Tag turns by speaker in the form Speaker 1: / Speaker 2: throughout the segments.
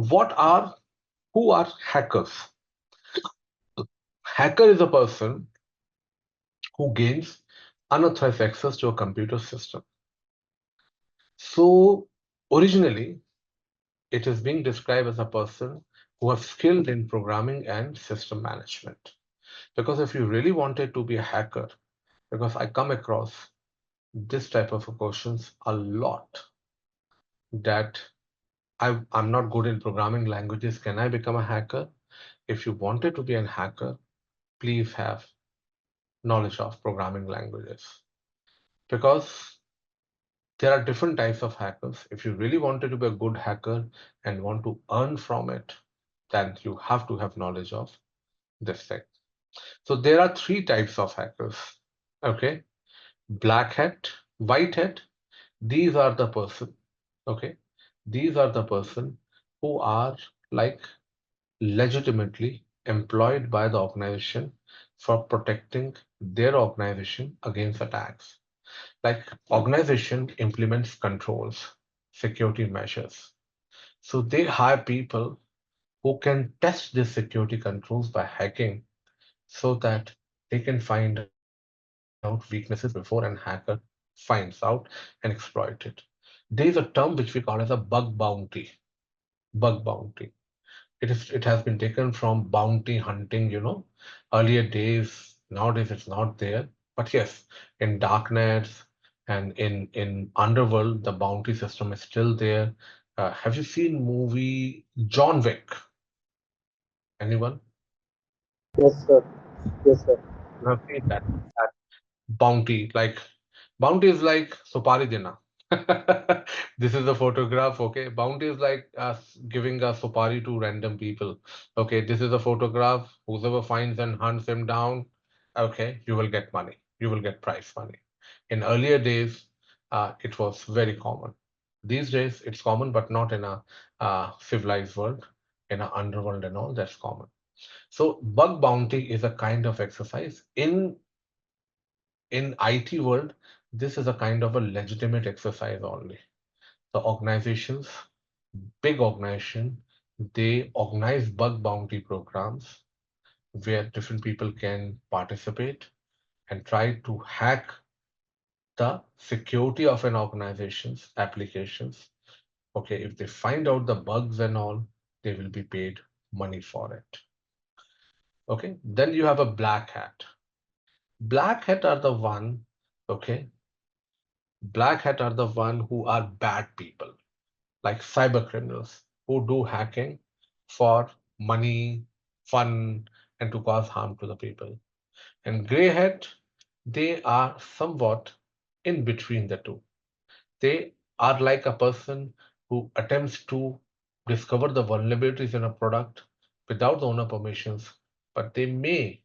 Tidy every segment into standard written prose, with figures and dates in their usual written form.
Speaker 1: So who are hackers? Hacker is a person who gains unauthorized access to a computer system. So originally, it is being described as a person who is skilled in programming and system management. Because if you really wanted to be a hacker, because I come across this type of questions a lot, that I'm not good in programming languages. Can I become a hacker? If you wanted to be a hacker, please have knowledge of programming languages. Because there are different types of hackers. If you really wanted to be a good hacker and want to earn from it, then you have to have knowledge of this thing. So there are three types of hackers. Okay, black hat, white hat. These are the person. Okay, these are the person who are like legitimately employed by the organization for protecting their organization against attacks. Like organization implements controls, security measures. So they hire people who can test the security controls by hacking so that they can find out weaknesses before an hacker finds out and exploit it. There is a term which we call as a bug bounty. Bug bounty. It has been taken from bounty hunting, earlier days. Nowadays it's not there. But yes, in darknets and in underworld, the bounty system is still there. Have you seen movie John Wick? Anyone?
Speaker 2: Yes, sir. Yes, sir.
Speaker 1: You have seen that bounty, like bounty is like Sopari Dina. This is a photograph, okay? Bounty is like us giving a Sopari to random people. Okay, this is a photograph. Whoever finds and hunts him down, okay, you will get money. You will get prize money. In earlier days, it was very common. These days, it's common, but not in a civilized world. In an underworld and all, that's common. So bug bounty is a kind of exercise in IT world. This is a kind of a legitimate exercise only. The organizations, big organization, they organize bug bounty programs where different people can participate and try to hack the security of an organization's applications. Okay, if they find out the bugs and all, they will be paid money for it. Okay, then you have a black hat. Black hat are the one, okay, black hat are the one who are bad people, like cyber criminals who do hacking for money, fun, and to cause harm to the people. And gray hat, they are somewhat in between the two. They are like a person who attempts to discover the vulnerabilities in a product without the owner permissions, but they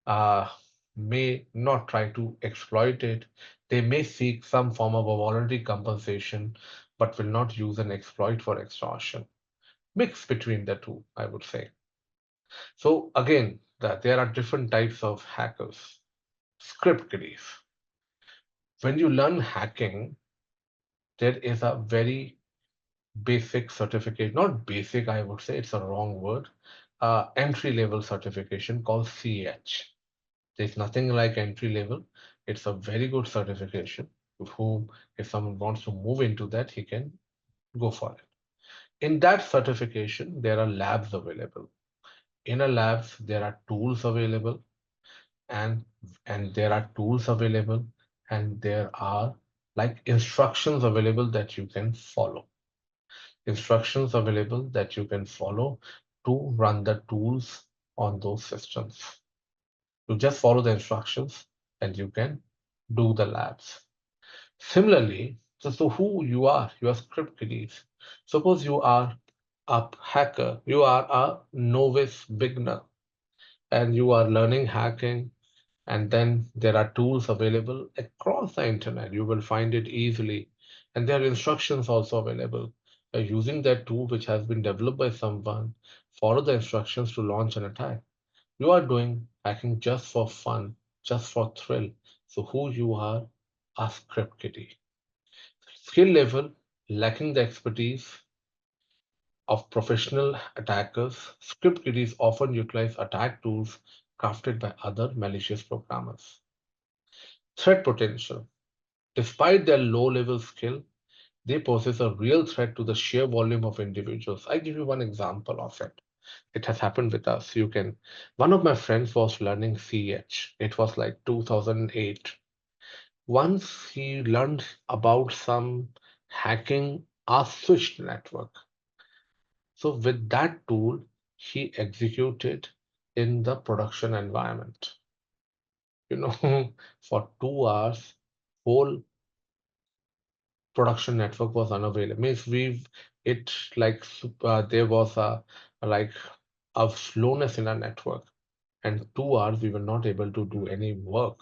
Speaker 1: uh, may not try to exploit it. They may seek some form of a voluntary compensation, but will not use an exploit for extortion. Mix between the two, I would say. So again, there are different types of hackers. Script kiddies. When you learn hacking, there is a very basic certificate, not basic, I would say, it's a wrong word, entry level certification called CH. There's nothing like entry level. It's a very good certification. Whom, if someone wants to move into that, he can go for it. In that certification, there are labs available. In a labs, there are tools available, and there are tools available, and there are like instructions available that you can follow. Instructions available that you can follow to run the tools on those systems. You just follow the instructions and you can do the labs. Similarly, so who you are script kiddies. Suppose you are a hacker, you are a novice beginner, and you are learning hacking, and then there are tools available across the internet. You will find it easily. And there are instructions also available. Using that tool which has been developed by someone, follow the instructions to launch an attack. You are doing hacking just for fun, just for thrill. So who you are, a script kiddie. Skill level, lacking the expertise, of professional attackers, script kiddies often utilize attack tools crafted by other malicious programmers. Threat potential. Despite their low level skill, they possess a real threat to the sheer volume of individuals. I give you one example of it. It has happened with us. One of my friends was learning CH. It was like 2008. Once he learned about some hacking a switched network. So with that tool, he executed in the production environment. You know, for 2 hours, whole production network was unavailable. Means it like there was like a slowness in our network, and 2 hours we were not able to do any work.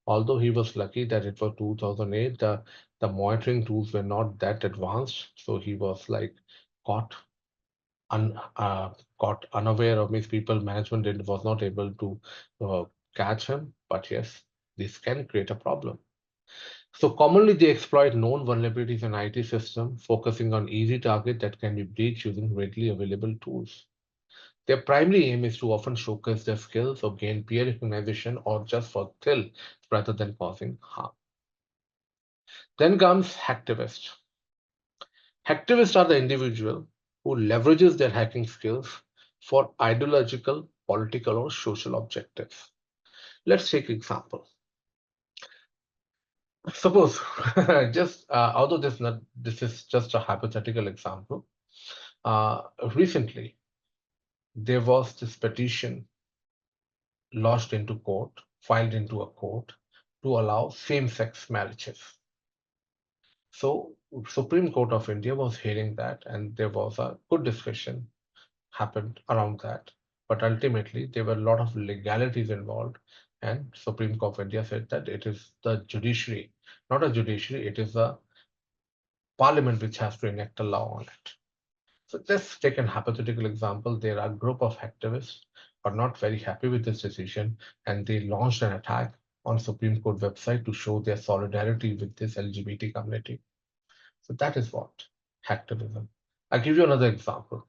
Speaker 1: Although he was lucky that it was 2008, the monitoring tools were not that advanced, so he was like caught un, uh, got unaware of, means people management was not able to uh, catch him. But yes, this can create a problem. So commonly they exploit known vulnerabilities in IT system, focusing on easy target that can be breached using readily available tools. Their primary aim is to often showcase their skills or gain peer recognition or just for thrill rather than causing harm. Then comes hacktivists. Hacktivists are the individual who leverages their hacking skills for ideological, political, or social objectives. Let's take example. Suppose, just although this is just a hypothetical example. Recently, there was this petition lodged into court, filed into a court to allow same-sex marriages. So, Supreme Court of India was hearing that, and there was a good discussion happened around that. But ultimately, there were a lot of legalities involved, and Supreme Court of India said that it is the judiciary, not a judiciary, it is the parliament which has to enact a law on it. So let's take an hypothetical example. There are a group of activists are not very happy with this decision, and they launched an attack on Supreme Court website to show their solidarity with this LGBT community. So that is what hacktivism. I'll give you another example.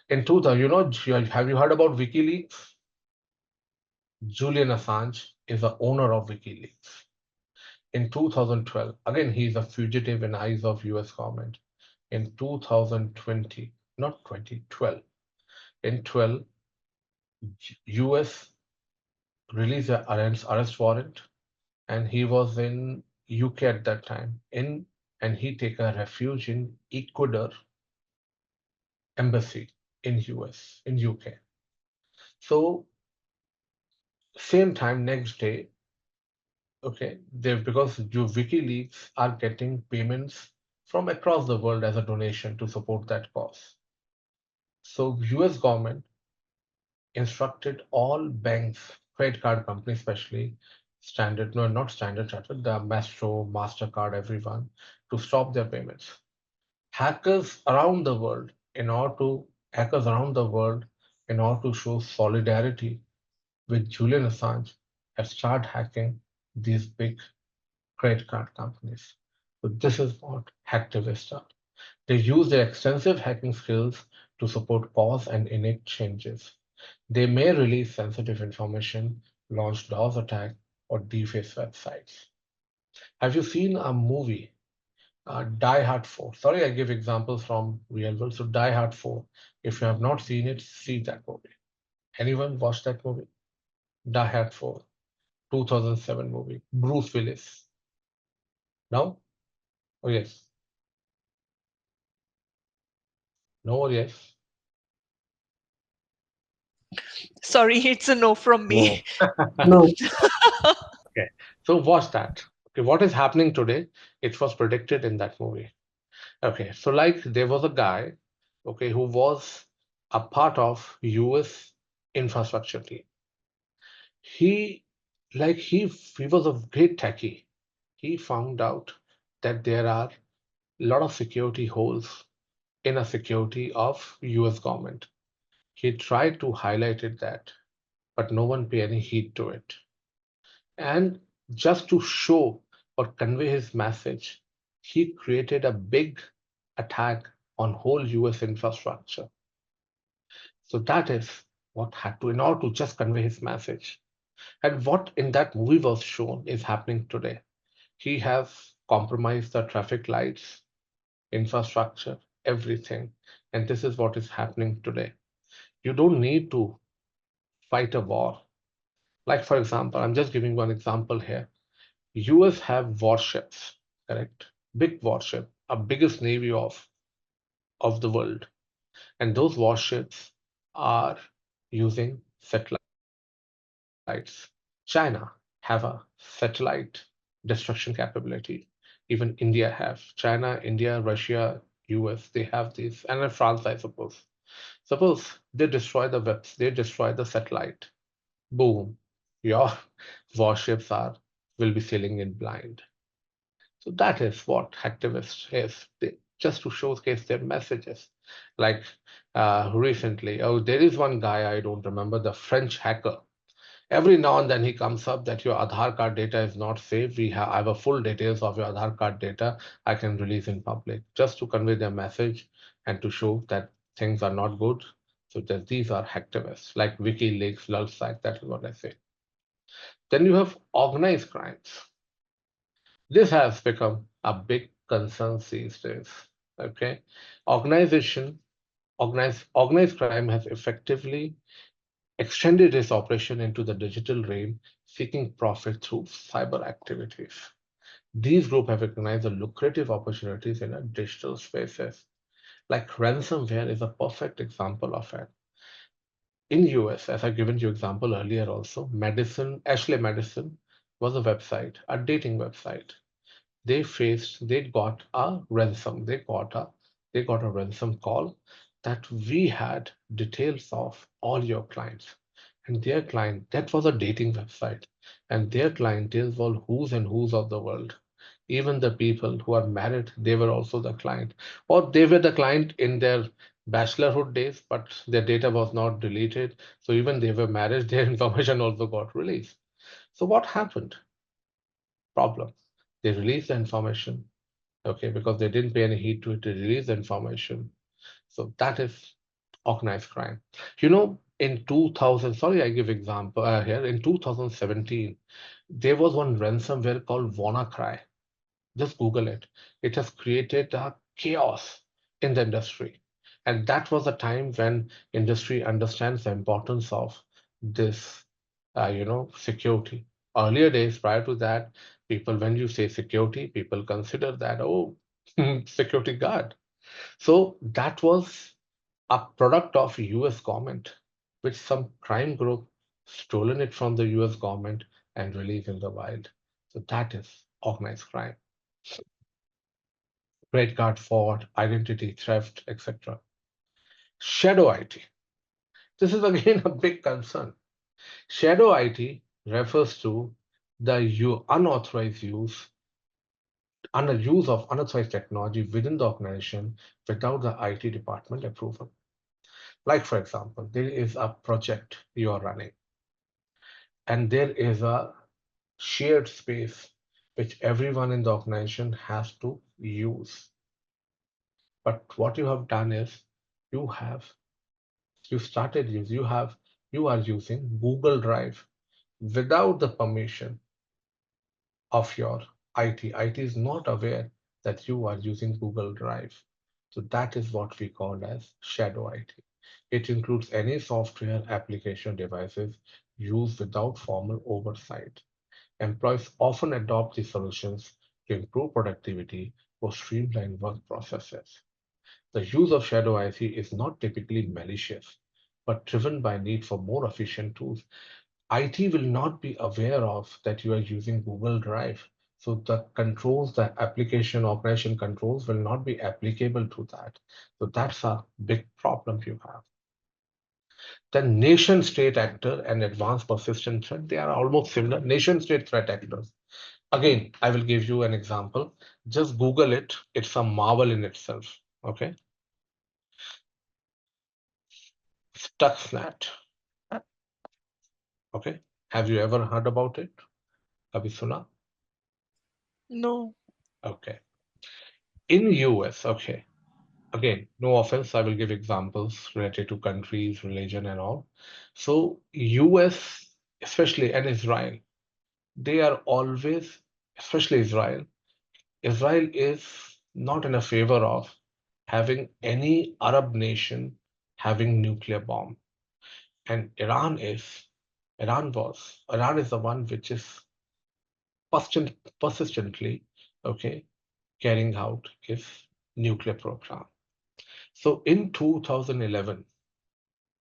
Speaker 1: In 2000, have you heard about WikiLeaks? Julian Assange is the owner of WikiLeaks. In 2012, again, he is a fugitive in eyes of US government. In 2020, not 2012, in 12, US released an arrest warrant, and he was in UK at that time. And he take a refuge in Ecuador embassy in US, in UK. So same time next day, okay, they because WikiLeaks are getting payments from across the world as a donation to support that cause. So US government instructed all banks, credit card companies especially, Standard, no, not Standard Chartered, the Maestro, MasterCard, everyone, to stop their payments. Hackers around the world, in order to show solidarity with Julian Assange, have started hacking these big credit card companies. So this is what hacktivists are. They use their extensive hacking skills to support cause and enact changes. They may release sensitive information, launch DOS attack, or deface websites. Have you seen a movie, Die Hard 4? Sorry, I give examples from real world. So Die Hard 4. If you have not seen it, see that movie. Anyone watch that movie? Die Hard 4, 2007 movie. Bruce Willis. No? Oh yes. No or yes?
Speaker 3: Sorry, it's a no from
Speaker 1: No.
Speaker 3: me.
Speaker 2: No.
Speaker 1: Okay. So watch that. Okay, what is happening today? It was predicted in that movie. Okay, so like there was a guy, okay, who was a part of US infrastructure team. He he was a great techie. He found out that there are a lot of security holes in a security of US government. He tried to highlight it that, but no one paid any heed to it. And just to show or convey his message, he created a big attack on whole US infrastructure. So that is what had to, in order to just convey his message. And what in that movie was shown is happening today. He has compromised the traffic lights, infrastructure, everything. And this is what is happening today. You don't need to fight a war. Like, for example, I'm just giving one example here. US have warships, correct? Big warship, a biggest navy of the world. And those warships are using satellites. China have a satellite destruction capability. Even India have. China, India, Russia, US, they have these, and then France, I suppose. Suppose they destroy the webs, they destroy the satellite. Boom, your warships are will be sailing in blind. So that is what hacktivists is. They, just to showcase their messages. Like recently, oh, there is one guy, I don't remember, the French hacker. Every now and then he comes up that your Aadhaar card data is not safe. I have a full details of your Aadhaar card data I can release in public just to convey their message and to show that things are not good. So that these are hacktivists like WikiLeaks, LulzSec, that is what I say. Then you have organized crimes. This has become a big concern these days. Okay, organization, organized crime has effectively extended its operation into the digital realm, seeking profit through cyber activities. These groups have recognized the lucrative opportunities in a digital spaces. Like ransomware is a perfect example of it. In US, as I've given you example earlier also, Ashley Madison was a website, a dating website. They got a ransom. They got a ransom call that we had details of all your clients. And their client, that was a dating website. And their clientele were who's and who's of the world. Even the people who are married, they were also the client. Or they were the client in their bachelorhood days, but their data was not deleted. So even they were married, their information also got released. So what happened? Problem. They released the information, okay, because they didn't pay any heed to it. They released the information. So that is organized crime. In 2000, sorry, I give example here. In 2017, there was one ransomware called WannaCry. Just Google it. It has created a chaos in the industry. And that was a time when industry understands the importance of this, security. Earlier days, prior to that, people, when you say security, people consider that, oh, security guard. So that was a product of US government, which some crime group stolen it from the US government and released in the wild. So that is organized crime, credit card fraud, identity theft, etc. Shadow IT. This is again a big concern. Shadow IT refers to the unauthorized use of unauthorized technology within the organization without the IT department approval. Like, for example, there is a project you are running, and there is a shared space which everyone in the organization has to use. But what you have done is you have you started use you are using Google Drive without the permission of your IT. IT is not aware that you are using Google Drive. So that is what we call as shadow IT. It includes any software application devices used without formal oversight. Employees often adopt these solutions to improve productivity or streamline work processes. The use of shadow IT is not typically malicious, but driven by need for more efficient tools. IT will not be aware of that you are using Google Drive. So the controls, the application operation controls will not be applicable to that. So that's a big problem you have. The nation state actor and advanced persistent threat, they are almost similar. Nation state threat actors. Again, I will give you an example. Just Google it. It's a marvel in itself. Okay. Stuxnet. Okay. Have you ever heard about it? Kabhi suna?
Speaker 3: No.
Speaker 1: Okay. In US, okay. again, no offense, I will give examples related to countries, religion, and all. So, US, especially, and Israel, they are always, especially Israel, Israel is not in a favor of having any Arab nation having nuclear bomb. And Iran is the one which is persistently, okay, carrying out its nuclear program. So in 2011,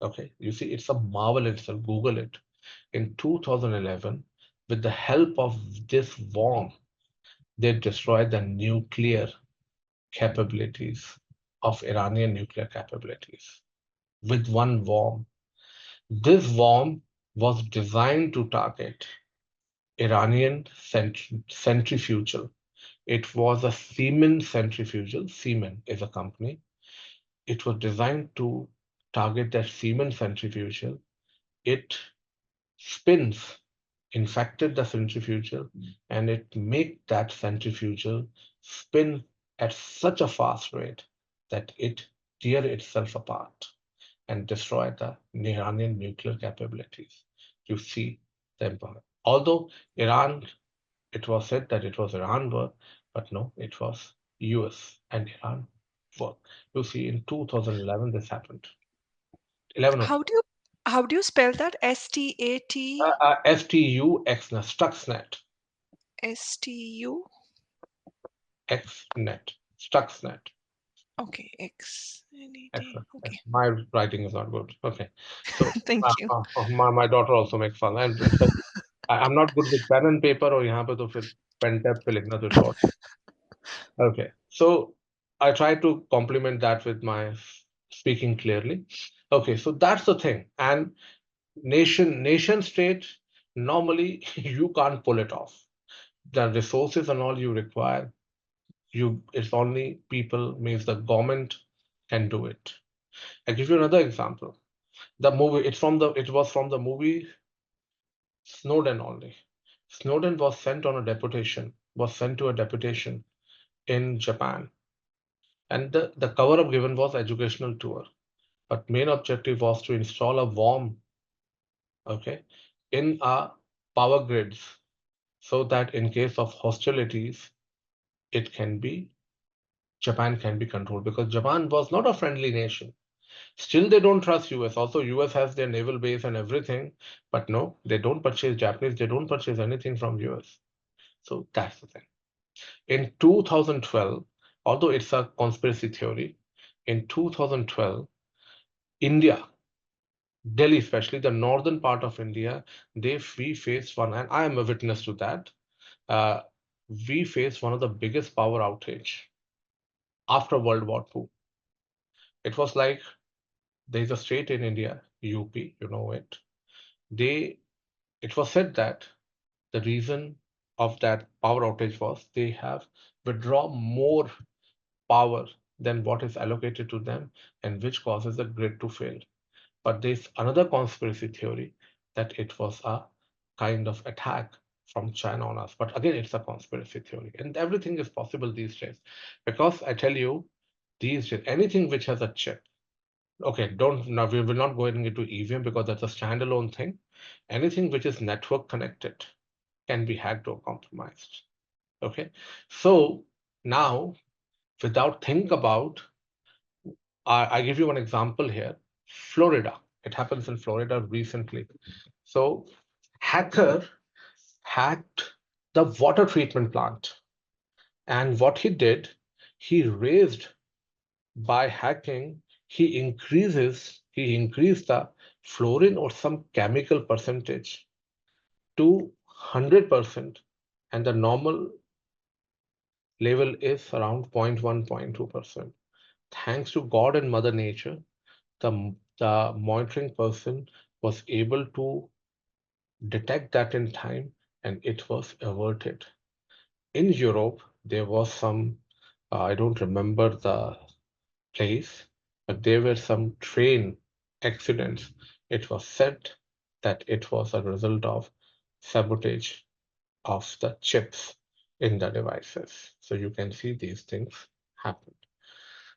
Speaker 1: okay, you see, it's a marvel itself. Google it. In 2011, with the help of this worm, they destroyed the nuclear capabilities of Iranian nuclear capabilities with one worm. This worm was designed to target Iranian centrifugal. It was a Siemens centrifugal. Siemens is a company. It was designed to target that Siemens centrifugal. It spins, infected the centrifugal, and it make that centrifugal spin at such a fast rate that it tear itself apart and destroy the Iranian nuclear capabilities. You see the empire. Although Iran, it was said that it was Iran war, but no, it was US and Iran war. You see, in 2011, this happened. 11 or
Speaker 3: How do you spell that? STAT
Speaker 1: STUXNet, Stuxnet,
Speaker 3: STU.
Speaker 1: XNet, Stuxnet.
Speaker 3: Okay, XNET.
Speaker 1: Excellent.
Speaker 3: Okay.
Speaker 1: My writing is not good. Okay. So
Speaker 3: Thank you.
Speaker 1: my daughter also makes fun. And it says, I'm not good with pen and paper और यहाँ पे तो फिर pen tab पे लिखना तो short. Okay. So I try to complement that with my speaking clearly. Okay. So that's the thing. And nation state, normally you can't pull it off. The resources and all you require, it's only people, means the government can do it. I give you another example. The movie, it was from the movie Snowden only. Snowden was sent to a deputation in Japan. And the cover-up given was educational tour. But main objective was to install a worm, okay, in our power grids so that in case of hostilities, it can be Japan can be controlled because Japan was not a friendly nation. Still, they don't trust US. Also, US has their naval base and everything, but no, they don't purchase Japanese. They don't purchase anything from US. So that's the thing. In 2012, although it's a conspiracy theory, in 2012, India, Delhi, especially the northern part of India, we faced one, and I am a witness to that. Uh, we faced one of the biggest power outage after World War II. It was like there's a state in India, UP, you know it. They It was said that the reason of that power outage was they have withdraw more power than what is allocated to them, and which causes the grid to fail. But there's another conspiracy theory that it was a kind of attack from China on us. But again, it's a conspiracy theory, and everything is possible these days. Because I tell you, these days, anything which has a chip, okay, don't now we will not go into EVM because that's a standalone thing. Anything which is network connected can be hacked or compromised. Okay, so now without think about, I give you one example here. Florida. It happens in Florida recently. So hacker hacked the water treatment plant, and what he did, he raised by hacking, he increased the fluorine or some chemical percentage to 100%, and the normal level is around 0.1, 0.2%. Thanks to God and Mother Nature, the monitoring person was able to detect that in time and it was averted. In Europe, there was some, I don't remember the place, but there were some train accidents. It was said that it was a result of sabotage of the chips in the devices. So you can see these things happen.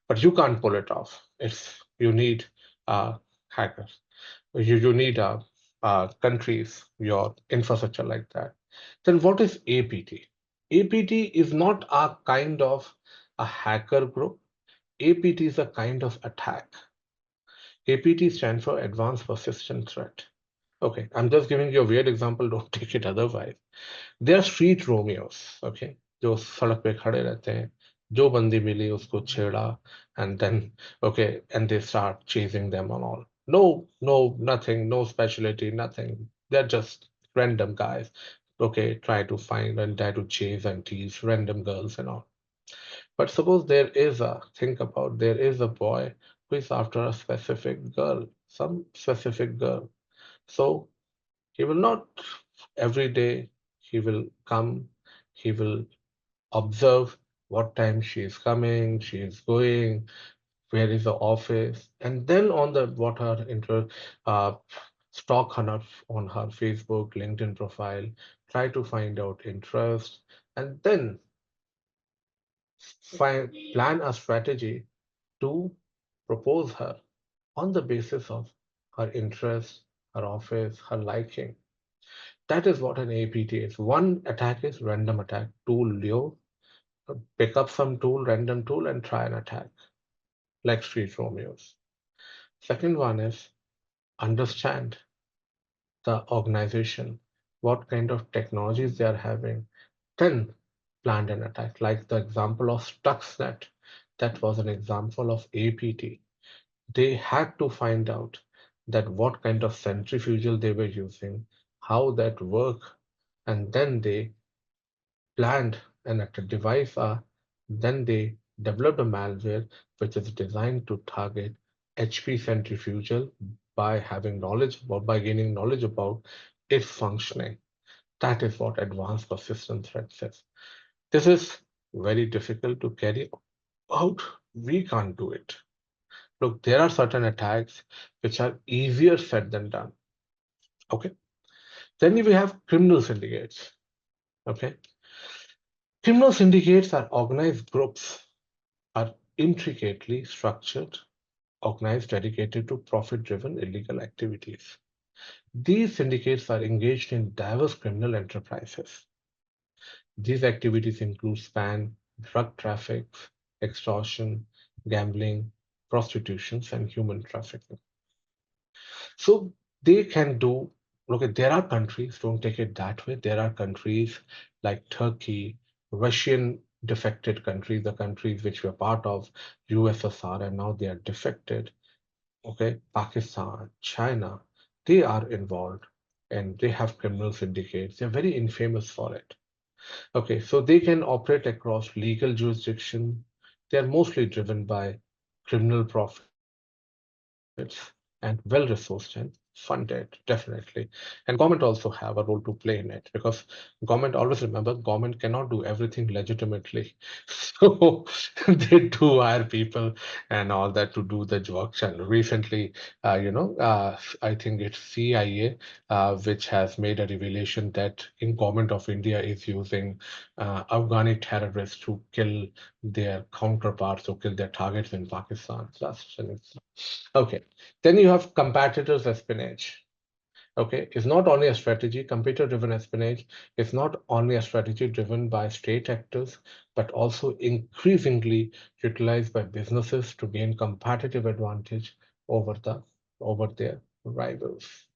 Speaker 1: but you can't pull it off. It's you need hackers. You need countries, your infrastructure like that. Then what is APT? APT is not a kind of a hacker group. APT is a kind of attack. APT stands for Advanced Persistent Threat. Okay, I'm just giving you a weird example. Don't take it otherwise. They are street Romeos. Okay, जो सड़क पे खड़े रहते हैं, जो बंदी मिली उसको छेड़ा, and then okay, and they start chasing them and all. No, no, nothing, no specialty, nothing. They're just random guys. Okay, try to find and try to chase and tease random girls and all. But suppose think about, there is a boy who is after a specific girl, some specific girl. So he will not every day, he will come, he will observe what time she is coming, she is going, where is the office, and then on the what her uh, stalk on her Facebook, LinkedIn profile, try to find out interest, and then plan a strategy to propose her on the basis of her interest, her office, her liking. That is what an APT is. One attack is random attack. Tool Leo, pick up some tool, random tool, and try an attack, like Street Romeos. Second one is understand the organization, what kind of technologies they are having, then plan an attack. Like the example of Stuxnet, that was an example of APT. They had to find out that what kind of centrifugal they were using, how that work, and then they planned and at a device then they developed a malware which is designed to target HP centrifugal by having knowledge or by gaining knowledge about its functioning. That is what advanced persistent threats is. This is very difficult to carry out. We can't do it. Look, there are certain attacks which are easier said than done. Okay. Then we have criminal syndicates. Okay. Criminal syndicates are organized groups, are intricately structured, organized, dedicated to profit-driven illegal activities. These syndicates are engaged in diverse criminal enterprises. These activities include span drug traffic, extortion, gambling, prostitutions, and human trafficking. So they can do, look, there are countries, don't take it that way. There are countries like Turkey, Russian defected countries, the countries which were part of USSR and now they are defected. Okay, Pakistan, China, they are involved and they have criminal syndicates. They're very infamous for it. Okay, so they can operate across legal jurisdiction. They are mostly driven by criminal profits and well-resourced and funded, definitely. And government also have a role to play in it because government, always remember, government cannot do everything legitimately. So they do hire people and all that to do the work. And recently, I think it's CIA, which has made a revelation that in government of India is using Afghani terrorists to kill their counterparts or kill their targets in Pakistan. So that's an example. Okay, then you have competitors espionage. Okay, it's not only a strategy, computer-driven espionage is not only a strategy driven by state actors, but also increasingly utilized by businesses to gain competitive advantage over over their rivals.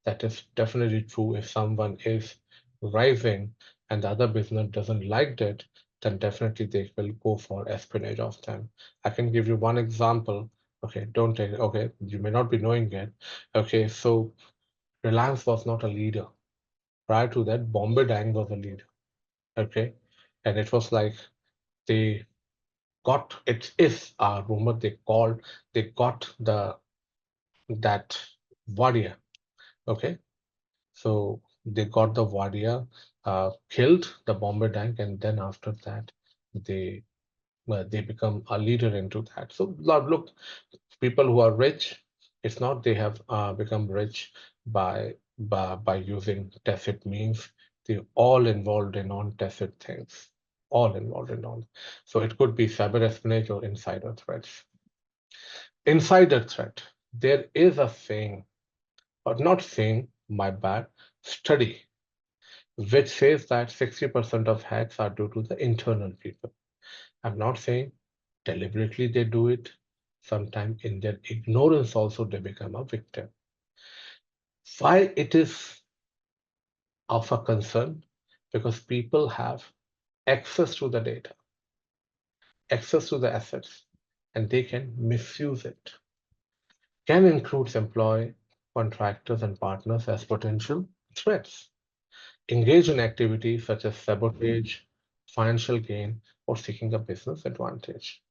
Speaker 1: That is definitely true if someone is rising and the other business doesn't like that, then definitely they will go for espionage of them. I can give you one example. Okay, don't take it. Okay, you may not be knowing it. Okay, so Reliance was not a leader. Prior to that, Bombay Dang was a leader. Okay. And it was like they got it is a rumor they got that warrior. Okay. So they got the warrior, killed the Bombay Dang, and then after that they they become a leader into that. So look, people who are rich, it's not they have become rich by using tacit means. They're all involved in non-tacit things. all involved in all. So it could be cyber espionage or insider threats. Insider threat. There is a saying, or not saying, my bad, study, which says that 60% of hacks are due to the internal people. I'm not saying deliberately they do it. Sometimes in their ignorance also they become a victim. Why it is of a concern? Because people have access to the data, access to the assets, and they can misuse it. Can include employee, contractors, and partners as potential threats. Engage in activities such as sabotage, financial gain, or seeking a business advantage.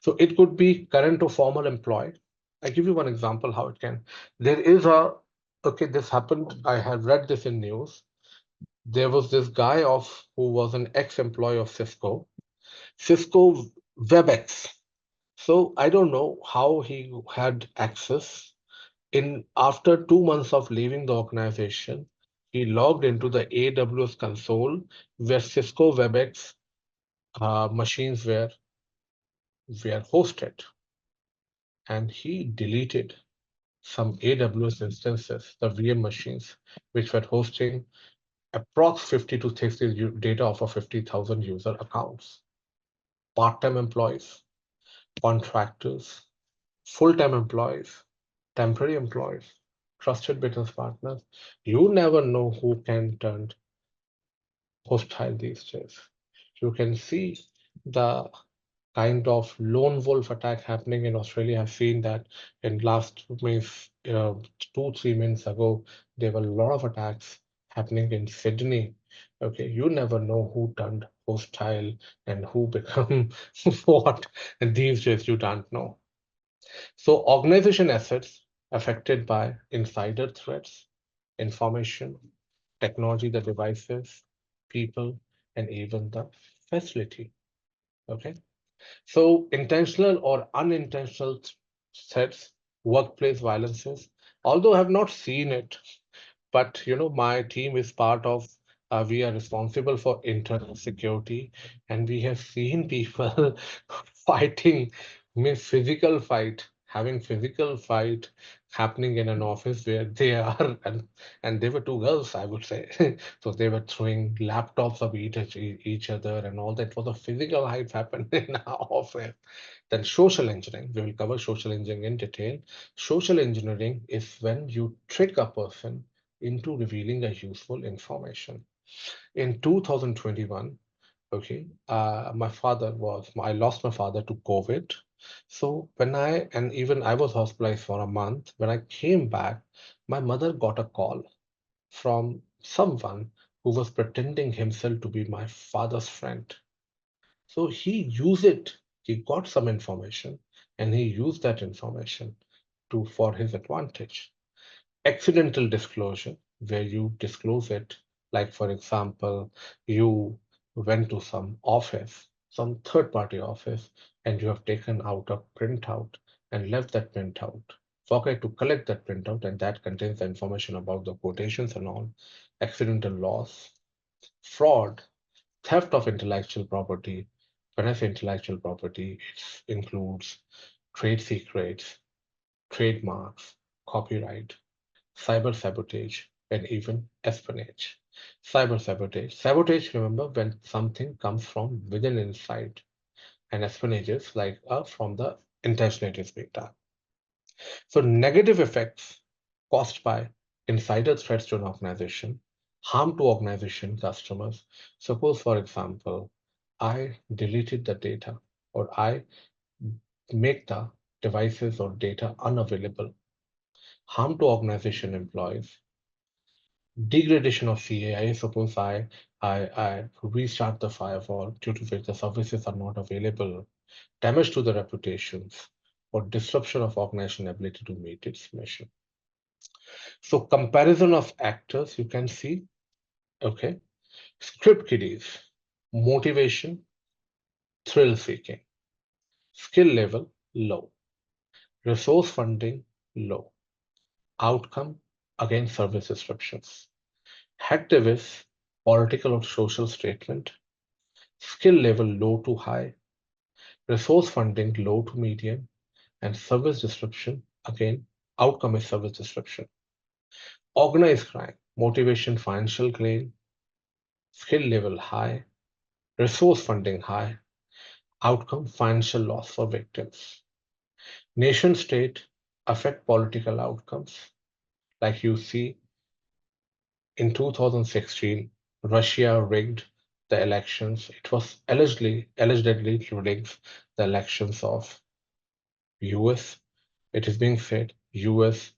Speaker 1: So it could be current or former employee. I give you one example how it can. There is a, okay, this happened. I have read this in news. There was this guy of who was an ex-employee of Cisco WebEx. So I don't know how he had access. In after 2 months of leaving the organization, he logged into the AWS console where Cisco WebEx machines were hosted, and he deleted some AWS instances, the VM machines, which were hosting approx 50 to 60 data of a 50,000 user accounts, part-time employees, contractors, full-time employees, temporary employees, trusted business partners. You never know who can turn hostile these days. You can see the kind of lone wolf attack happening in Australia. I've seen that in last means 2 3 months ago, there were a lot of attacks happening in Sydney. Okay, you never know who turned hostile and who become what. And these days you don't know. So organization assets affected by insider threats, information, technology, the devices, people, and even the facility. Okay. So intentional or unintentional threats, workplace violences, although I have not seen it, but my team is part of, we are responsible for internal security, and we have seen people fighting, means physical fight, having physical fight happening in an office where they are, and they were two girls, I would say. So they were throwing laptops of each other and all that. Was a physical fight happened in our office. Then social engineering, we will cover social engineering in detail. Social engineering is when you trick a person into revealing a useful information. In 2021, okay, I lost my father to COVID. So and even I was hospitalized for a month. When I came back, my mother got a call from someone who was pretending himself to be my father's friend. So he got some information, and he used that information for his advantage. Accidental disclosure, where you disclose it, like for example, you went to some third party office, and you have taken out a printout and left that printout, forget to collect that printout, and that contains the information about the quotations and all. Accidental loss, fraud, theft of intellectual property. When I say intellectual property, it includes trade secrets, trademarks, copyright, cyber sabotage, and even espionage. Cyber sabotage. Sabotage, remember, when something comes from within inside, and espionage is like from the intention it is being done. So negative effects caused by insider threats to an organization, harm to organization customers. Suppose, for example, I deleted the data, or I make the devices or data unavailable. Harm to organization employees, degradation of CAI. Suppose I restart the firewall due to which the services are not available, damage to the reputations, or disruption of organization ability to meet its mission. So comparison of actors, you can see, okay, script kiddies, motivation, thrill seeking, skill level low, resource funding low, outcome again service disruptions, hacktivists, political or social statement, skill level low to high, resource funding low to medium, and service disruption, again, outcome is service disruption. Organized crime, motivation financial gain, skill level high, resource funding high, outcome financial loss for victims. Nation state affect political outcomes. Like you see in 2016, Russia rigged the elections. It was allegedly rigged the elections of US. It is being said US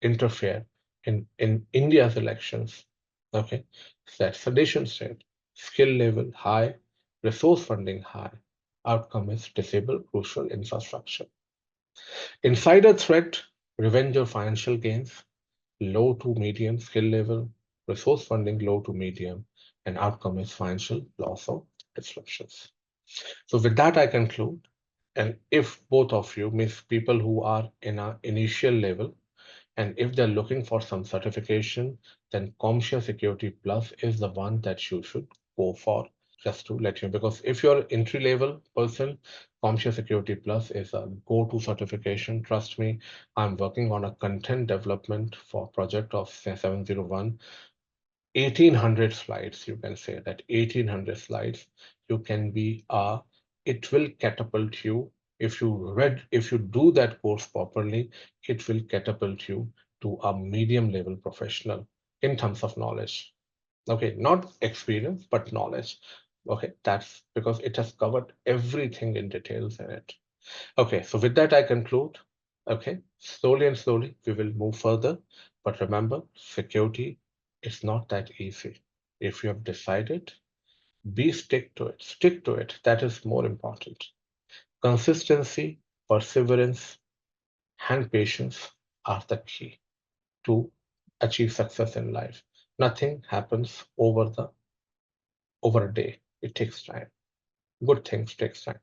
Speaker 1: interfere in India's elections. Okay, so that's the nation state. Skill level high, resource funding high. Outcome is disable crucial infrastructure. Insider threat, revenge or financial gains, low to medium skill level, resource funding low to medium, and outcome is financial loss or disruptions. So with that, I conclude. And if both of you, means people who are in an initial level, and if they're looking for some certification, then CompTIA Security Plus is the one that you should go for. Just to let you know, because if you're entry level person, CompTIA Security Plus is a go-to certification. Trust me, I'm working on a content development for project of 701. 1800 slides, you can say that 1800 slides, you can be it will catapult you. If you do that course properly, it will catapult you to a medium level professional in terms of knowledge. Okay, not experience, but knowledge. Okay, that's because it has covered everything in details in it. Okay, so with that, I conclude. Okay, slowly and slowly, we will move further. But remember, security is not that easy. If you have decided, be stick to it. Stick to it. That is more important. Consistency, perseverance, and patience are the key to achieve success in life. Nothing happens over a day. It takes time. Good things takes time.